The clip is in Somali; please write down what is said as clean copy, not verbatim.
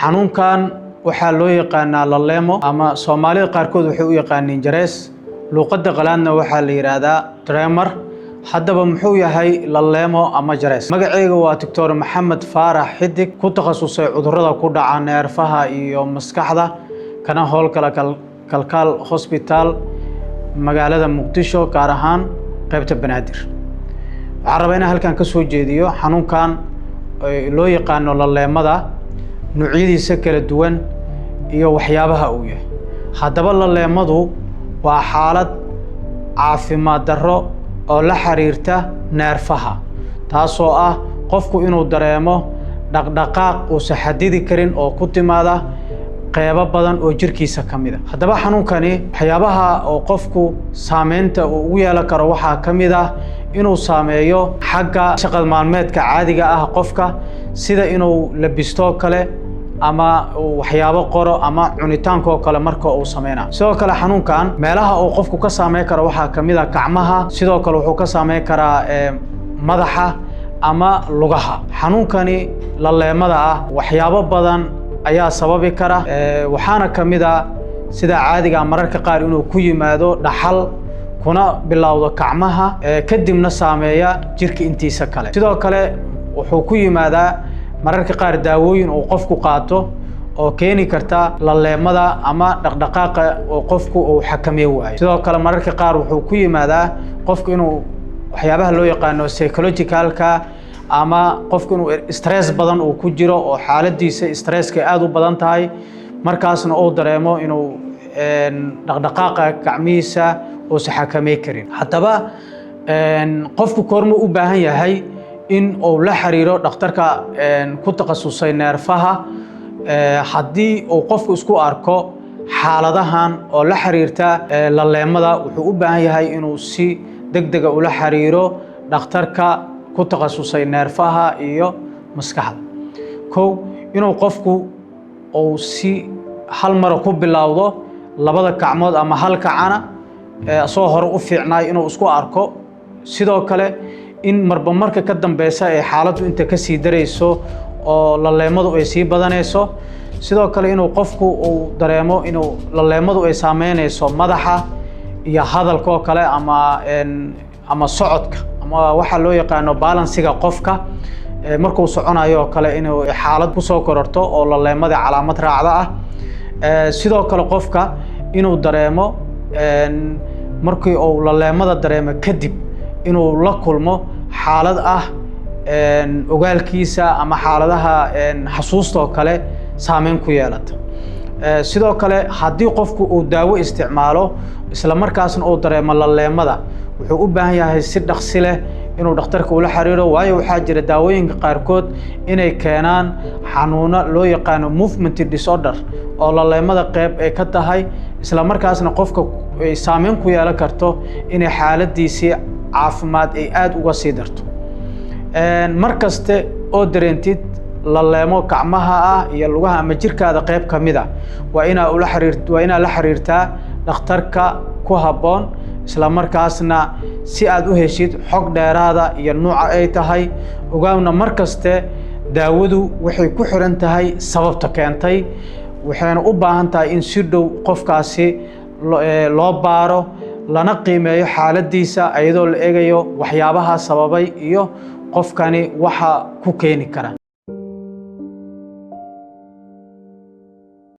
xanuunkan waxaa loo yaqaanaa laleemo ama Soomaalida qaarkood waxay u yaqaaniin jarees luqadda qalaadna waxaa la yiraahdaa tremor. haddaba muxuu yahay laleemo ama jarees? magacayga waa Dr. Maxamed Faarax Xidig, ku takhasusay cudurrada ku dhaca neerfaha iyo maskaxda, kana howlgala kalkaal hospital magaalada Muqdisho, gaar ahaan qaybta Banaadir. waxaan rabaa inaan halkan ka soo jeediyo xanuunkan loo yaqaano laleemada, noocyadiisa kala duwan iyo waxyaabaha uu yahay. haddaba laleemadu waa xaalad caafimaad darro oo la xiriirta neerfaha, taasoo ah qofku inuu dareemo dhaqdhaqaaq uusan xadidi karin oo ku timaada qaybo badan oo jirkiisa ka mid ah. haddaba xanuunkani waxyaabaha oo qofku saameynta uu ugu yeelan karo waxaa ka mid ah inuu saameeyo xagga shaqada maalmeedka caadiga ah qofka, sida inuu labisto kale ama waxyaabo qoro ama cunitaanka kale marka uu sameeyo. sidoo kale xanuunkan meelaha uu qofku ka saameyn karo waxaa ka mid ah gacmaha, sidoo kale wuxuu ka saameyn karaa madaxa ama lugaha. xanuunkani laleemada ah waxyaabo badan ayaa sababi kara, waxaana ka mid ah sida caadiga mararka qaar inuu ku yimaado dhaxal kuna bilowdo gacmaha kadibna saameeya jirka intiisa kale. sidoo kale wuxuu ku yimaadaa mararka qaar daawooyin uu qofku qaato oo keeni karta laleemada ama dhaqdhaqaaqa oo qofku uu xakameyn waayo. sidoo kale mararka qaar wuxuu ku yimaadaa qofku inuu waxyaabaha loo yaqaano psychologicalka ama qofku inuu stress badan uu ku jiro oo xaaladiisa stresska aad u badan tahay, markaasna uu dareemo inuu dhaqdhaqaaqa gacmihiisa uusan xakameyn karin. haddaba qofku koorma u baahan yahay in uu la xiriiro dhakhtarka ku takhasusay neerfaha haddii uu qofku isku arko xaaladahan oo la xiriirta laleemada. wuxuu u baahan yahay inuu si degdeg ah ula xiriiro dhakhtarka ku takhasusay neerfaha iyo maskaxda. kow, inuu qofku uu si hal mar ku bilowdo labada gacmood ama hal gacana soo hore u fiicnaay inuu isku arko. sidoo kale in marba marka ka dambeysa ee xaaladdu inta ka sii darayso oo laleemadu ay sii badanayso. sidoo kale inuu qofku uu dareemo inuu laleemadu ay saameynayso madaxa iyo hadalka kale ama socodka ama waxa loo yaqaano balansiga qofka markuu soconayo kale inuu xaalad ku soo kororto oo laleemada calaamad raacda ah. sidoo kale qofka inuu dareemo markii uu laleemada dareemo kadib inuu la kulmo xaalad ah ogaalkiisa ama xaaladaha xasuusta kale saameyn ku yeelata. sidoo kale haddii qofku uu daawo isticmaalo isla markaasna uu dareemo laleemada, wuxuu u baahan yahay si dhaqsi leh inuu dhakhtarka ula xiriiro, waayo waxaa jira daawooyinka qaarkood inay keenaan xanuuno loo yaqaano movement disorder oo laleemada qayb ay ka tahay, isla markaasna qofka ay saameyn ku yeelan karto inay xaaladiisii caafimaad ay aad uga sii darto. markaste oo dareentid laleemo gacmaha ah iyo lugaha ama jirkaada qayb ka mid ah, waa inaad la xiriirtaa dhakhtarka ku habboon, isla markaasna si aad u heshid xog dheeraada iyo nooca ay tahay. ogaawna markaste daawadu waxay ku xiran tahay sababta keentay, waxayna u baahan tahay in si dhow qofkaasi loo baaro lana qiimeeyo xaaladiisa iyadoo la eegayo waxyaabaha sababay iyo qofkani waxa ku keeni kara.